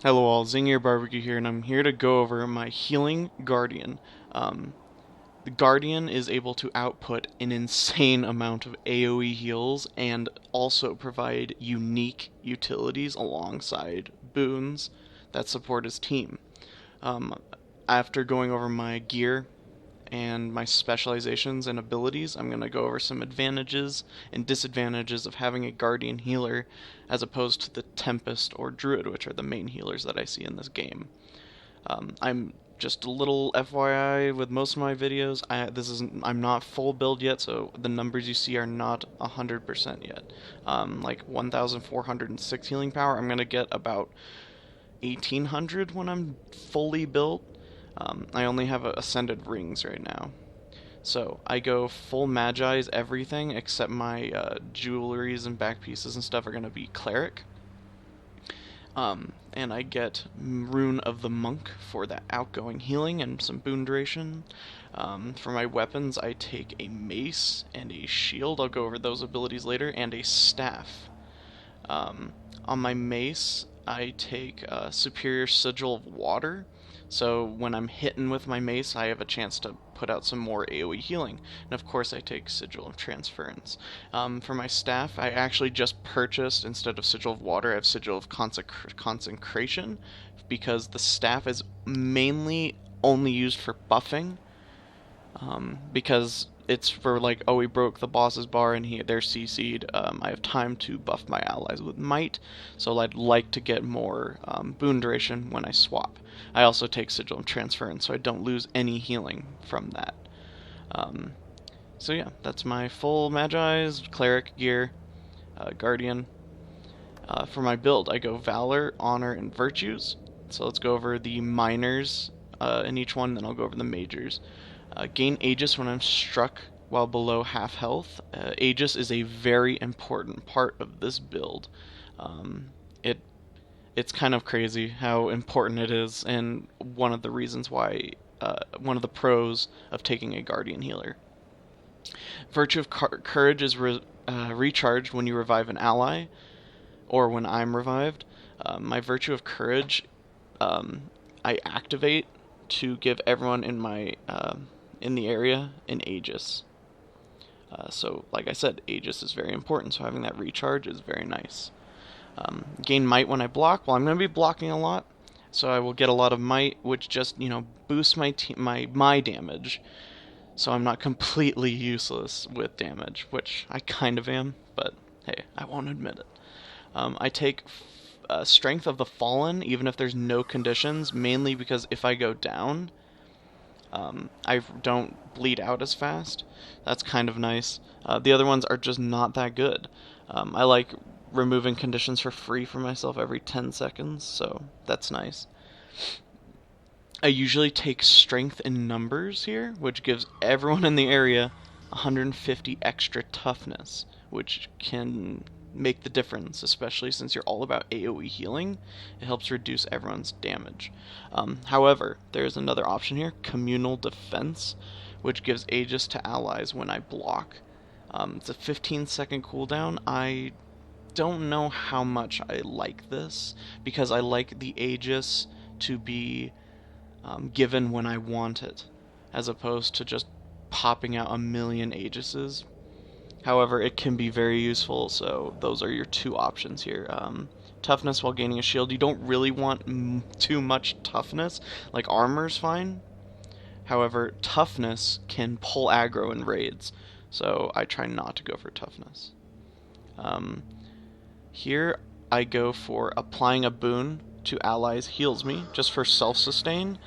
Hello all, Zingier Barbecue here, and I'm here to go over my Healing Guardian. The Guardian is able to output an insane amount of AoE heals and also provide unique utilities alongside boons that support his team. Um, After going over my gear and my specializations and abilities, I'm going to go over some advantages and disadvantages of having a Guardian healer as opposed to the Tempest or Druid, which are the main healers that I see in this game. I'm just a little FYI with most of my videos. I'm not full build yet, so the numbers you see are not 100% yet. Like 1,406 healing power, I'm gonna get about 1,800 when I'm fully built. I only have ascended rings right now. So I go full Magi's everything except my jewelries and back pieces and stuff are gonna be cleric. And I get Rune of the Monk for that outgoing healing and some boon duration. For my weapons, I take a mace and a shield. I'll go over those abilities later, and a staff. On my mace, I take Superior Sigil of Water. So when I'm hitting with my mace, I have a chance to put out some more AoE healing. And of course, I take Sigil of Transference. For my staff, I actually just purchased, instead of Sigil of Water, I have Sigil of Consecration, because the staff is mainly only used for buffing, because it's for like, oh, we broke the boss's bar and they're CC'd. I have time to buff my allies with might, so I'd like to get more boon duration when I swap. I also take Sigil and Transference, so I don't lose any healing from that. So yeah, that's my full Magi's, Cleric gear, Guardian. For my build, I go Valor, Honor, and Virtues. So let's go over the minors in each one, then I'll go over the majors. Gain Aegis when I'm struck while below half health. Aegis is a very important part of this build. It's kind of crazy how important it is, and one of the reasons why, one of the pros of taking a Guardian healer. Virtue of Courage is recharged when you revive an ally, or when I'm revived. My Virtue of Courage, I activate to give everyone in the area an Aegis. So, like I said, Aegis is very important, so having that recharge is very nice. Gain Might when I block. Well, I'm going to be blocking a lot, so I will get a lot of Might, which just, boosts my damage, so I'm not completely useless with damage, which I kind of am, but hey, I won't admit it. I take Strength of the Fallen, even if there's no conditions, mainly because if I go down, I don't bleed out as fast. That's kind of nice. The other ones are just not that good. I like removing conditions for free for myself every 10 seconds, so that's nice. I usually take Strength in Numbers here, which gives everyone in the area 150 extra toughness, which can make the difference, especially since you're all about AoE healing. It helps reduce everyone's damage. However, there's another option here, Communal Defense, which gives Aegis to allies when I block. It's a 15-second cooldown. I don't know how much I like this, because I like the Aegis to be given when I want it, as opposed to just popping out a million Aegises. However, it can be very useful, so those are your two options here. Toughness while gaining a shield. You don't really want too much toughness. Like, armor's fine. However, toughness can pull aggro in raids, so I try not to go for toughness. Here, I go for applying a boon to allies heals me, just for self-sustain.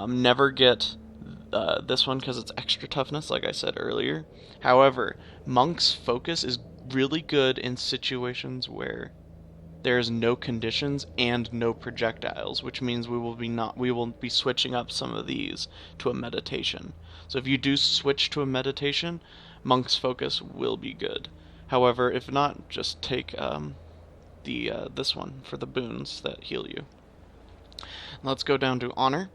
Never get this one because it's extra toughness, like I said earlier. However, Monk's focus is really good in situations where there's no conditions and no projectiles, which means we will be switching up some of these to a meditation. So if you do switch to a meditation, Monk's focus will be good. However, if not, just take this one for the boons that heal you. Let's go down to Honor.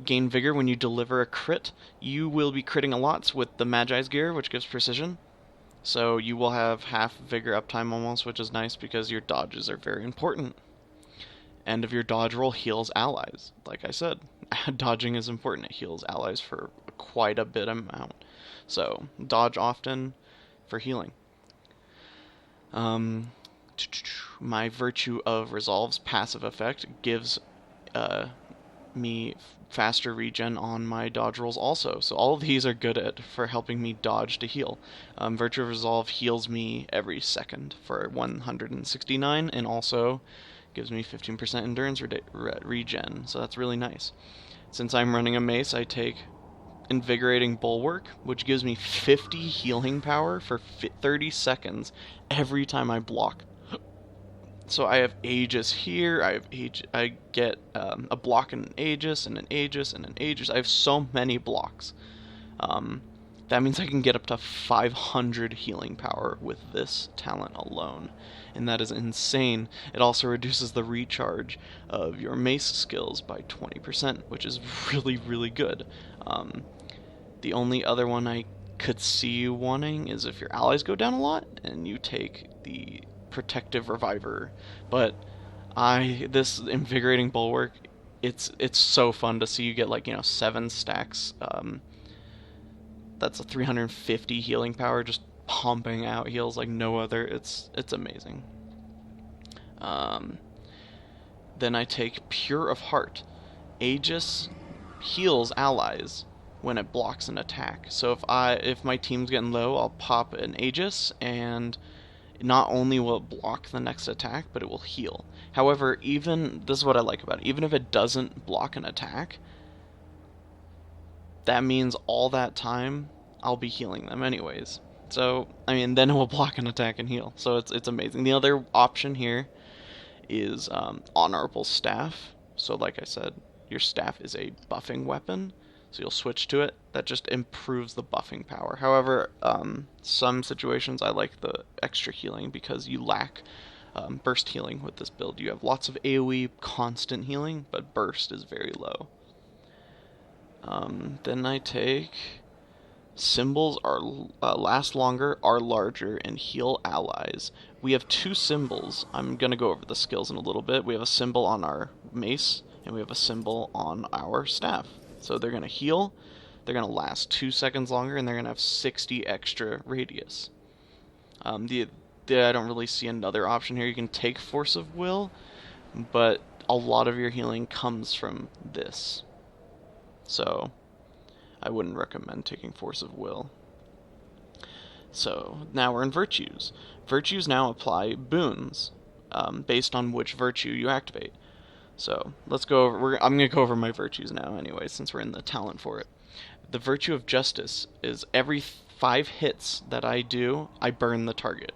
Gain Vigor when you deliver a crit. You will be critting a lot with the Magi's gear, which gives precision. So you will have half Vigor uptime almost, which is nice because your dodges are very important. End of your dodge roll heals allies. Like I said, dodging is important. It heals allies for quite a bit amount. So dodge often for healing. My Virtue of Resolve's passive effect gives me faster regen on my dodge rolls also. So all of these are good for helping me dodge to heal. Virtue of Resolve heals me every second for 169 and also gives me 15% endurance regen. So that's really nice. Since I'm running a mace, I take Invigorating Bulwark, which gives me 50 healing power for 30 seconds every time I block. So I have Aegis here. I get a block and an Aegis and an Aegis and an Aegis. I have so many blocks. That means I can get up to 500 healing power with this talent alone, and that is insane. It also reduces the recharge of your mace skills by 20%, which is really, really good. The only other one I could see you wanting is if your allies go down a lot and you take the Protective Reviver. But this Invigorating Bulwark, it's so fun to see you get 7 stacks. That's a 350 healing power, just pumping out heals like no other. It's amazing. Then I take Pure of Heart. Aegis heals allies when it blocks an attack. So if my team's getting low, I'll pop an Aegis, and not only will it block the next attack, but it will heal. However, this is what I like about it. Even if it doesn't block an attack, that means all that time I'll be healing them anyways. So, then it will block an attack and heal. So it's amazing. The other option here is Honorable Staff. So like I said, your staff is a buffing weapon, so you'll switch to it. That just improves the buffing power. However, some situations I like the extra healing because you lack burst healing with this build. You have lots of AoE constant healing, but burst is very low. Then I take Symbols last longer, are larger, and heal allies. We have 2 symbols. I'm going to go over the skills in a little bit. We have a symbol on our mace, and we have a symbol on our staff. So they're going to heal, they're going to last 2 seconds longer, and they're going to have 60 extra radius. I don't really see another option here. You can take Force of Will, but a lot of your healing comes from this. So I wouldn't recommend taking Force of Will. So now we're in Virtues. Virtues now apply boons based on which virtue you activate. So let's go over. I'm going to go over my virtues now anyway, since we're in the talent for it. The Virtue of Justice is every 5 hits that I do, I burn the target.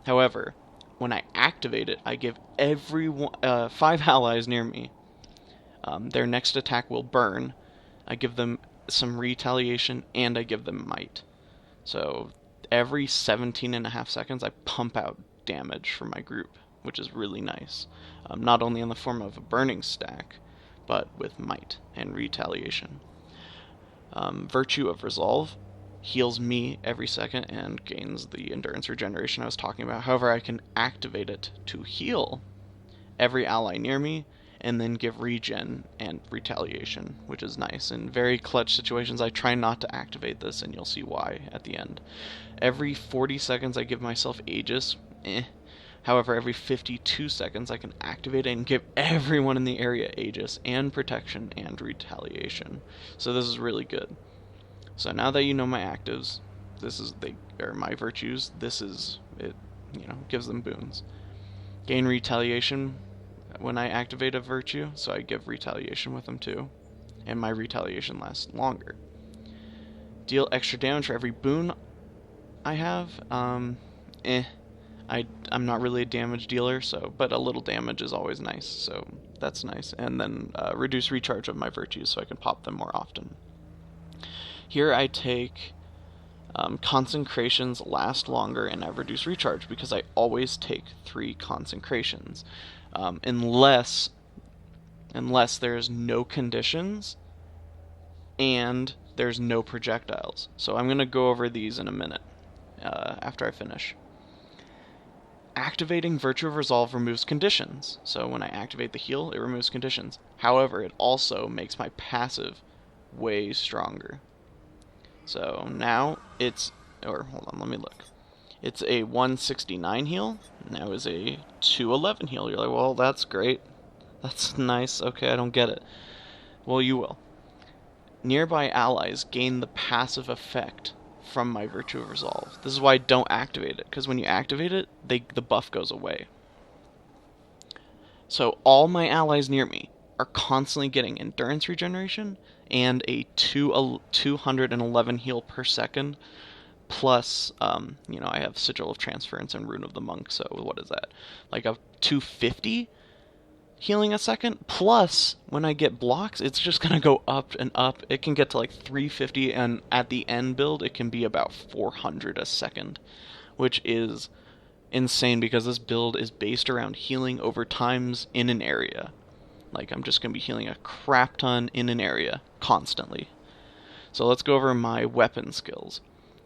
However, when I activate it, I give 5 allies near me. Their next attack will burn. I give them some retaliation, and I give them might. So every 17.5 seconds, I pump out damage for my group, which is really nice. Not only in the form of a burning stack, but with might and retaliation. Virtue of Resolve heals me every second and gains the endurance regeneration I was talking about. However, I can activate it to heal every ally near me, and then give regen and retaliation, which is nice. In very clutch situations, I try not to activate this, and you'll see why at the end. Every 40 seconds, I give myself Aegis. However, every 52 seconds, I can activate it and give everyone in the area Aegis and protection and retaliation. So this is really good. So now that you know my actives, my virtues. This is it. Gives them boons. Gain retaliation when I activate a virtue, so I give retaliation with them too, and my retaliation lasts longer. Deal extra damage for every boon I have. I'm not really a damage dealer, but a little damage is always nice, so that's nice. And then reduce recharge of my virtues, so I can pop them more often. Here I take consecrations last longer, and I reduce recharge because I always take 3 consecrations. Unless there's no conditions and there's no projectiles. So I'm going to go over these in a minute after I finish. Activating Virtue of Resolve removes conditions. So when I activate the heal, it removes conditions. However, it also makes my passive way stronger. So now it's, or hold on, let me look. It's a 169 heal. Now is a 211 heal. You're like, well, that's great. That's nice. Okay, I don't get it. Well, you will. Nearby allies gain the passive effect from my Virtue of Resolve. This is why I don't activate it, because when you activate it, the buff goes away. So all my allies near me are constantly getting endurance regeneration and a 211 heal per second. Plus, I have Sigil of Transference and Rune of the Monk, so what is that? Like a 250 healing a second? Plus, when I get blocks, it's just going to go up and up. It can get to like 350, and at the end build, it can be about 400 a second, which is insane because this build is based around healing over times in an area. Like, I'm just going to be healing a crap ton in an area constantly. So let's go over my weapon skills.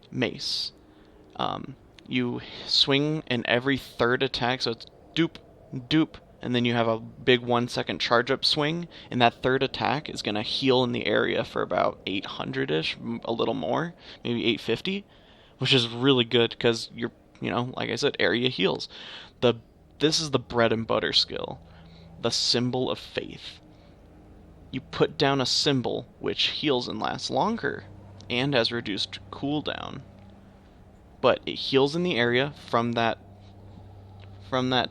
Mace. You swing in every third attack, so it's doop, doop, and then you have a big 1 second charge up swing, and that third attack is going to heal in the area for about 800-ish, a little more, maybe 850, which is really good because you're, like I said, area heals. This is the bread and butter skill, the Symbol of Faith. You put down a symbol which heals and lasts longer and has reduced cooldown, but it heals in the area from that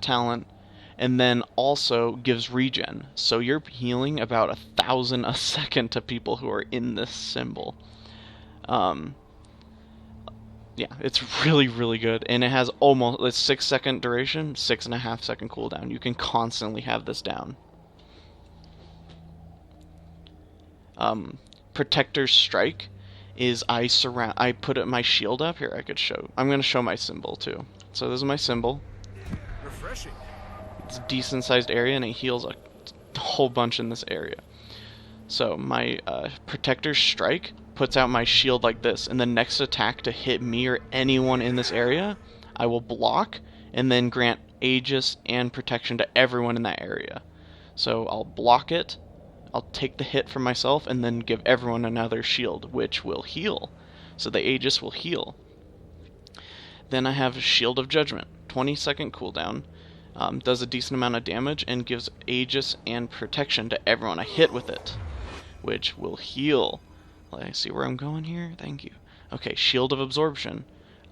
talent, and then also gives regen. So you're healing about 1,000 a second to people who are in this symbol. Yeah, it's really, really good, and it has almost a 6 second duration, 6.5 second cooldown. You can constantly have this down. Protector's Strike is I put my shield up here. I'm going to show my symbol too. So this is my symbol. Refreshing. It's a decent sized area, and it heals a whole bunch in this area. So my Protector's Strike puts out my shield like this, and the next attack to hit me or anyone in this area, I will block and then grant Aegis and protection to everyone in that area. So I'll block it, I'll take the hit from myself, and then give everyone another shield, which will heal. So the Aegis will heal. Then I have Shield of Judgment, 20-second cooldown, does a decent amount of damage, and gives Aegis and protection to everyone I hit with it, which will heal. I see where I'm going here? Thank you. Okay, Shield of Absorption.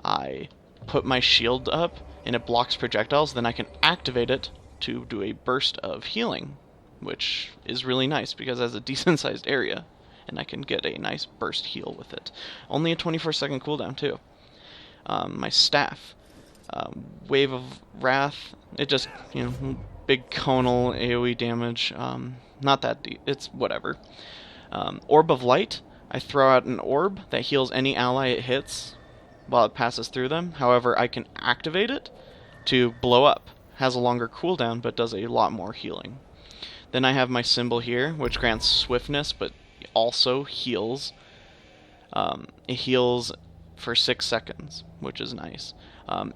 I put my shield up, and it blocks projectiles, then I can activate it to do a burst of healing, which is really nice because it has a decent sized area, and I can get a nice burst heal with it. Only a 24-second cooldown too. My staff, Wave of Wrath, it just, big conal AoE damage, not that deep, it's whatever. Orb of Light, I throw out an orb that heals any ally it hits while it passes through them. However, I can activate it to blow up. Has a longer cooldown, but does a lot more healing. Then I have my symbol here, which grants swiftness, but also heals. It heals for 6 seconds, which is nice.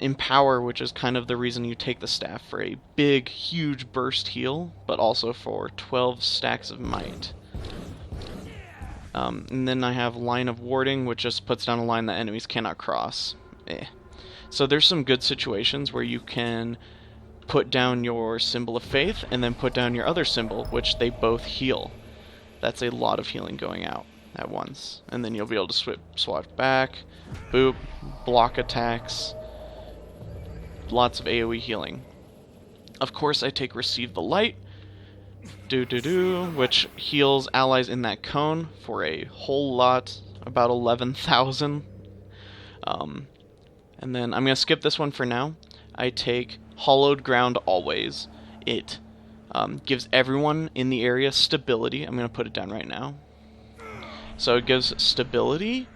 Empower, which is kind of the reason you take the staff, for a big, huge burst heal, but also for 12 stacks of might. And then I have Line of Warding, which just puts down a line that enemies cannot cross. So there's some good situations where you can put down your Symbol of Faith, and then put down your other symbol, which they both heal. That's a lot of healing going out at once. And then you'll be able to swap back, boop, block attacks, lots of AoE healing. Of course, I take Receive the Light, which heals allies in that cone for a whole lot, about 11,000. And then I'm going to skip this one for now. I take Hollowed Ground Always. It gives everyone in the area stability. I'm going to put it down right now. So it gives stability,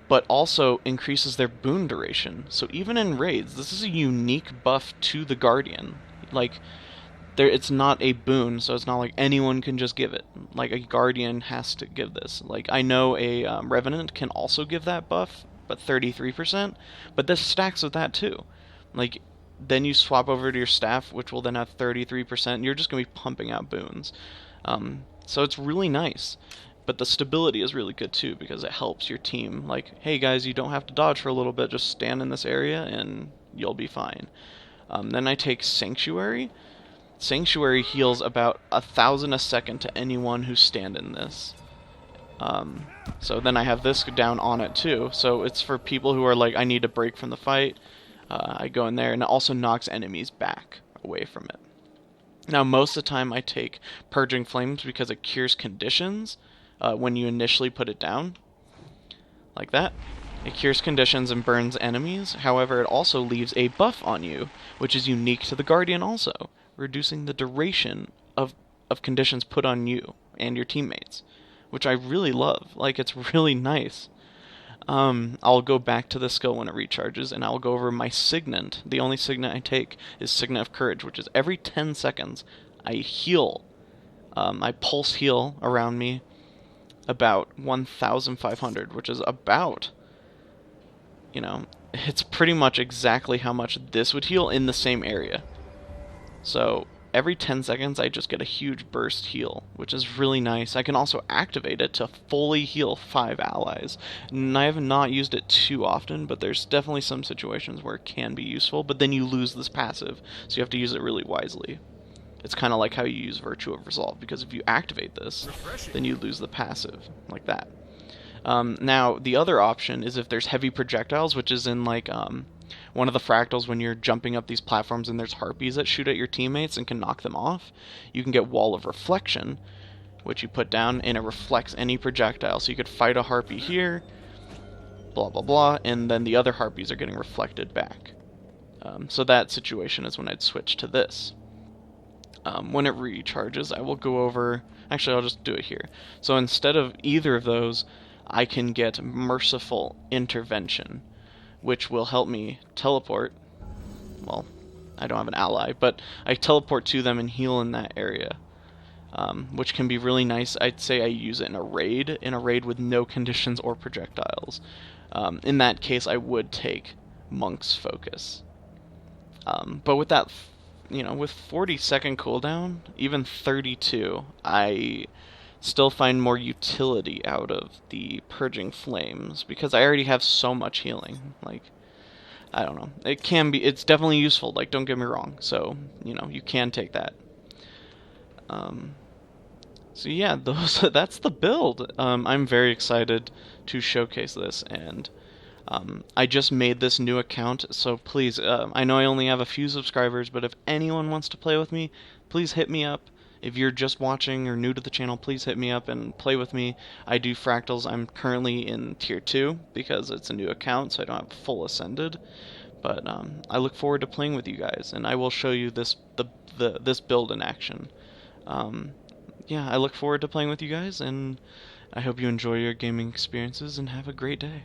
but also increases their boon duration. So even in raids, this is a unique buff to the Guardian. Like, it's not a boon, so it's not like anyone can just give it. Like, a Guardian has to give this. Like, I know a Revenant can also give that buff, but 33%, but this stacks with that too. Like, then you swap over to your staff, which will then have 33%. You're just going to be pumping out boons. So it's really nice. But the stability is really good too, because it helps your team. Like, hey guys, you don't have to dodge for a little bit, just stand in this area and you'll be fine. Then I take Sanctuary. Sanctuary heals about 1,000 a second to anyone who stand in this. So then I have this down on it too. So it's for people who are like, I need a break from the fight. I go in there, and it also knocks enemies back away from it. Now, most of the time I take Purging Flames because it cures conditions when you initially put it down. Like that. It cures conditions and burns enemies. However, it also leaves a buff on you, which is unique to the Guardian also, reducing the duration of conditions put on you and your teammates, which I really love. Like, it's really nice. I'll go back to the skill when it recharges, and I'll go over my Signet. The only Signet I take is Signet of Courage, which is every 10 seconds I heal. I pulse heal around me about 1,500, which is about, it's pretty much exactly how much this would heal in the same area. So every 10 seconds I just get a huge burst heal, which is really nice. I can also activate it to fully heal 5 allies. And I have not used it too often, but there's definitely some situations where it can be useful, but then you lose this passive, so you have to use it really wisely. It's kind of like how you use Virtue of Resolve, because if you activate this, then you lose the passive, like that. Now, the other option is if there's heavy projectiles, which is in like one of the fractals when you're jumping up these platforms and there's harpies that shoot at your teammates and can knock them off. You can get Wall of Reflection, which you put down, and it reflects any projectile. So you could fight a harpy here, blah blah blah, and then the other harpies are getting reflected back. So that situation is when I'd switch to this. When it recharges, I will go over... Actually, I'll just do it here. So instead of either of those, I can get Merciful Intervention, which will help me teleport. Well, I don't have an ally, but I teleport to them and heal in that area, which can be really nice. I'd say I use it in a raid with no conditions or projectiles. In that case, I would take Monk's Focus. But with that, with 40-second cooldown, even 32, I still find more utility out of the Purging Flames, because I already have so much healing. Like, I don't know. It's definitely useful, like, don't get me wrong. So, you can take that. So yeah, that's the build. I'm very excited to showcase this, and I just made this new account, so please, I know I only have a few subscribers, but if anyone wants to play with me, please hit me up. If you're just watching or new to the channel, please hit me up and play with me. I do fractals. I'm currently in tier 2 because it's a new account, so I don't have full ascended. But I look forward to playing with you guys, and I will show you this build in action. Yeah, I look forward to playing with you guys, and I hope you enjoy your gaming experiences and have a great day.